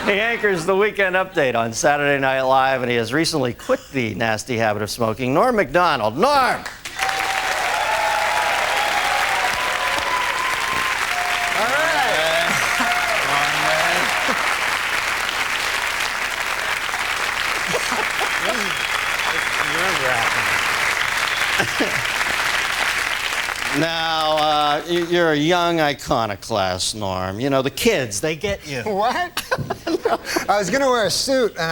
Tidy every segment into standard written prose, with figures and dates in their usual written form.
He anchors the Weekend Update on Saturday Night Live, and he has recently quit the nasty habit of smoking. Norm Macdonald. Norm! Now, you're a young iconoclast, Norm. You know, the kids, they get you. What? I was going to wear a suit, and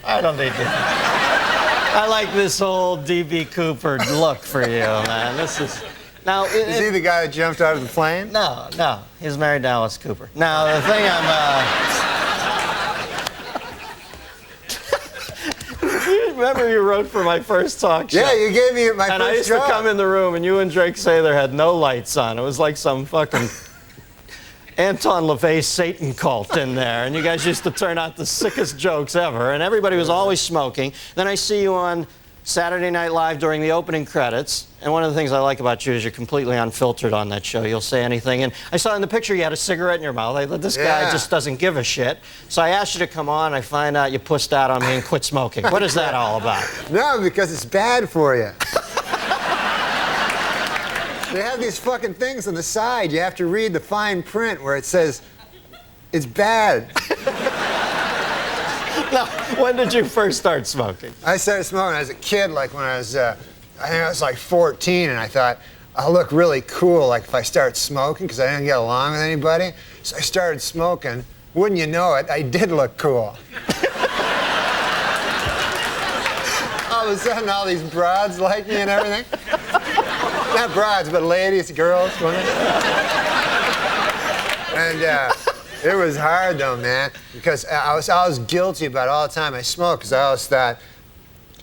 I don't need to. I like this whole D.B. Cooper look for you, man. This is... Now, is he the guy that jumped out of the plane? No. He's married to Alice Cooper. Now, the thing Remember you wrote for my first talk show? Yeah, you gave me my first And I used job. to come in the room, and you and Drake Sather had no lights on. It was like some fucking Anton LaVey Satan cult in there. And you guys used to turn out the sickest jokes ever. And everybody was always smoking. Then I see you on Saturday Night Live during the opening credits. And one of the things I like about you is you're completely unfiltered on that show. You'll say anything. And I saw in the picture you had a cigarette in your mouth. I thought, this guy just doesn't give a shit. So I asked you to come on. I find out you pussed out on me and quit smoking. What is that all about? No, because it's bad for you. They have these fucking things on the side. You have to read the fine print where it says, it's bad. Now, when did you first start smoking? I started smoking when I was a kid, like when I was, I think I was like 14, and I thought, I'll look really cool like if I start smoking, because I didn't get along with anybody. So I started smoking. Wouldn't you know it, I did look cool. All of a sudden, all these broads like me and everything. Not broads, but ladies, girls, women. And it was hard though, man, because I was guilty about it all the time I smoked, because I always thought,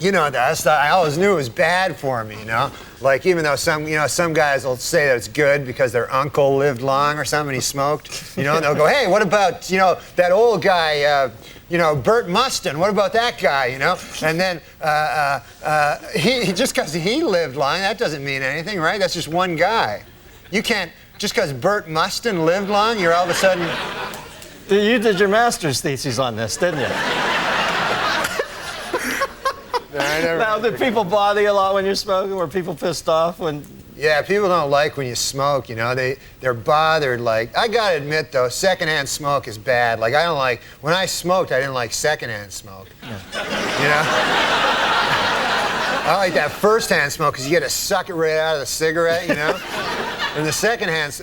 I always knew it was bad for me, you know? Like, even though some guys will say that it's good because their uncle lived long or something and he smoked, and they'll go, hey, what about, that old guy, Bert Mustin, what about that guy, And then he just because he lived long, that doesn't mean anything, right? That's just one guy. You can't, just because Bert Mustin lived long, you're all of a sudden... You did your master's thesis on this, didn't you? Now, did people bother you a lot when you're smoking? Were people pissed off when... Yeah, people don't like when you smoke, They're bothered, like... I gotta admit, though, secondhand smoke is bad. Like, I don't like... When I smoked, I didn't like secondhand smoke. Yeah. I like that first-hand smoke, because you get to suck it right out of the cigarette, And the secondhand...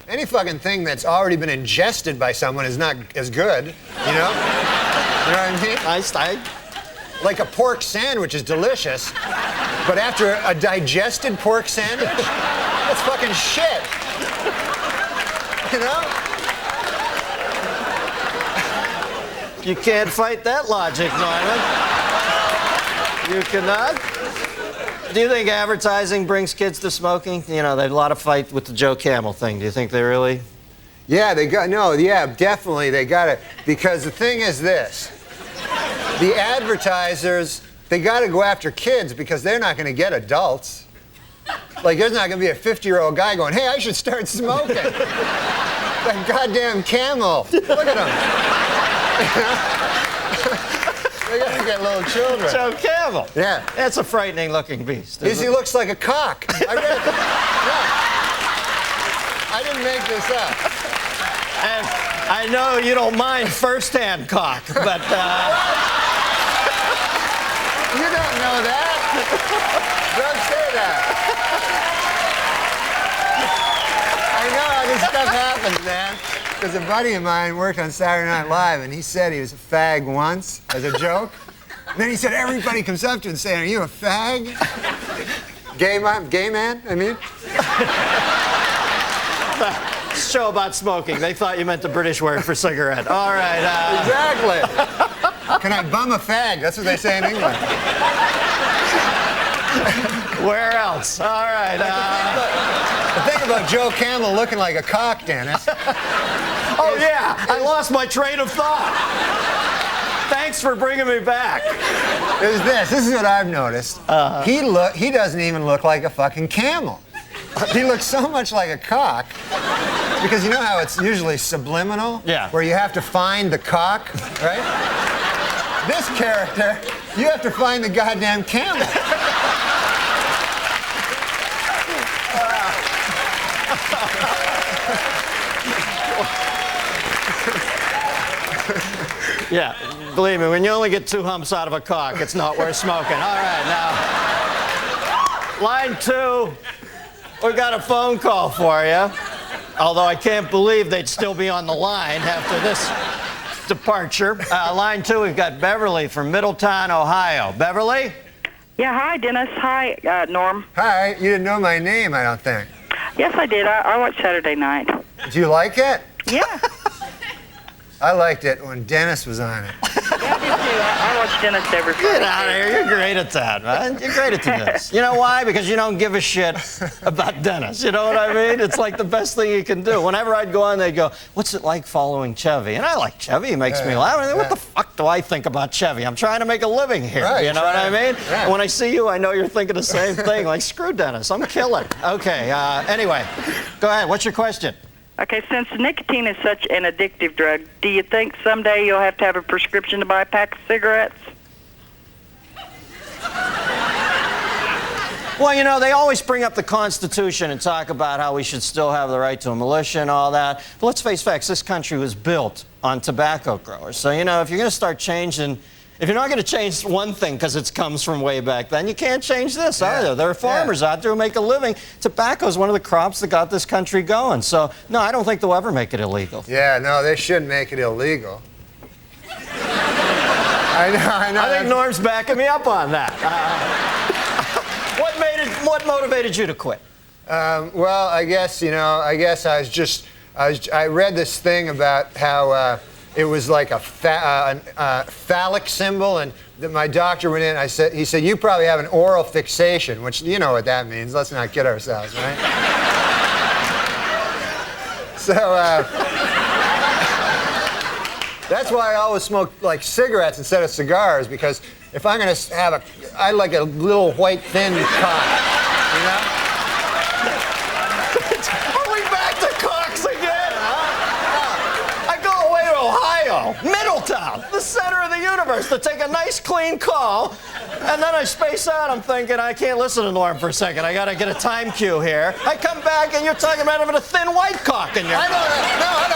Any fucking thing that's already been ingested by someone is not as good, You know what I mean? Like a pork sandwich is delicious, but after a digested pork sandwich, that's fucking shit. You can't fight that logic, Norman. You cannot. Do you think advertising brings kids to smoking? There's a lot of fight with the Joe Camel thing. Do you think they really? Yeah, definitely they got it. Because the thing is this, the advertisers, they got to go after kids because they're not going to get adults. Like, there's not going to be a 50-year-old guy going, hey, I should start smoking. That goddamn Camel, look at him. They gotta get little children. Joe Camel. Yeah. That's a frightening-looking beast. He looks like a cock. I read it. Yeah. I didn't make this up. And I know you don't mind first-hand cock, but... You don't know that. Don't say that. I know how this stuff happens, man. Because a buddy of mine worked on Saturday Night Live, and he said he was a fag once, as a joke. And then he said everybody comes up to him and saying, are you a fag? Gay man, I mean? Show about smoking. They thought you meant the British word for cigarette. All right. Exactly. Can I bum a fag? That's what they say in England. Where else? All right. The thing about Joe Camel looking like a cock, Dennis. Oh, yeah. I lost my train of thought. Thanks for bringing me back. This is what I've noticed. He doesn't even look like a fucking camel. He looks so much like a cock. Because you know how it's usually subliminal? Yeah. Where you have to find the cock, right? This character, you have to find the goddamn camel. Yeah, believe me, when you only get 2 humps out of a cock, it's not worth smoking. All right, now, line 2, we got a phone call for you. Although I can't believe they'd still be on the line after this departure. Line 2, we've got Beverly from Middletown, Ohio. Beverly? Yeah, hi, Dennis. Hi, Norm. Hi, you didn't know my name, I don't think. Yes, I did. I watched Saturday night. Did you like it? Yeah. I liked it when Dennis was on it. Yeah, I did too. I watch Dennis every Friday. Get out of here. You're great at that, man. You're great at this. You know why? Because you don't give a shit about Dennis. You know what I mean? It's like the best thing you can do. Whenever I'd go on, they'd go, what's it like following Chevy? And I like Chevy. He makes me laugh. What the fuck do I think about Chevy? I'm trying to make a living here. Right, you know what I mean? Yeah. When I see you, I know you're thinking the same thing. Like, screw Dennis. I'm killing. Okay. Anyway, go ahead. What's your question? Okay, since nicotine is such an addictive drug, do you think someday you'll have to have a prescription to buy a pack of cigarettes? Well, you know, they always bring up the Constitution and talk about how we should still have the right to a militia and all that. But let's face facts, this country was built on tobacco growers. So, you know, if you're going to start changing, if you're not going to change one thing because it comes from way back then, you can't change this either. There are farmers out there who make a living. Tobacco is one of the crops that got this country going. So, no, I don't think they'll ever make it illegal. Yeah, no, they shouldn't make it illegal. I know. I think Norm's backing me up on that. What motivated you to quit? Well, I guess, you know, I read this thing about how it was like a phallic symbol, and that my doctor went in. He said, you probably have an oral fixation, which you know what that means. Let's not kid ourselves, right? So that's why I always smoke like cigarettes instead of cigars, because if I'm gonna have I like a little white thin cock, you know. Are we back to cocks again? I go away to Ohio, Middletown, the center of the universe, to take a nice clean call, and then I space out. I'm thinking, I can't listen to Norm for a second. I gotta get a time cue here. I come back and you're talking about having a thin white cock in your I don't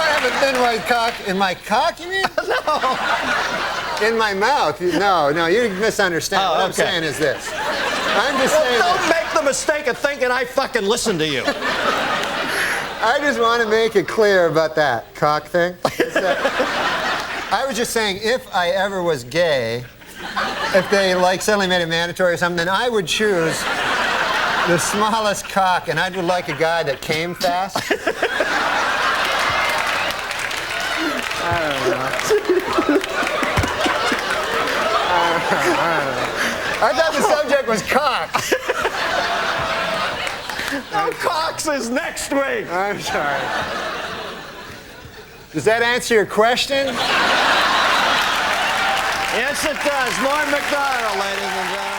have a thin white cock. In my cock, you mean? No. In my mouth. No, you misunderstand. What I'm saying is this. I'm just saying Don't make the mistake of thinking I fucking listen to you. I just want to make it clear about that cock thing. I was just saying, if I ever was gay, if they like suddenly made it mandatory or something, then I would choose the smallest cock, and I would like a guy that came fast. I don't know. I thought the subject was cock. No, cocks is next week. I'm sorry. Does that answer your question? Yes, it does. Norm Macdonald, ladies and gentlemen.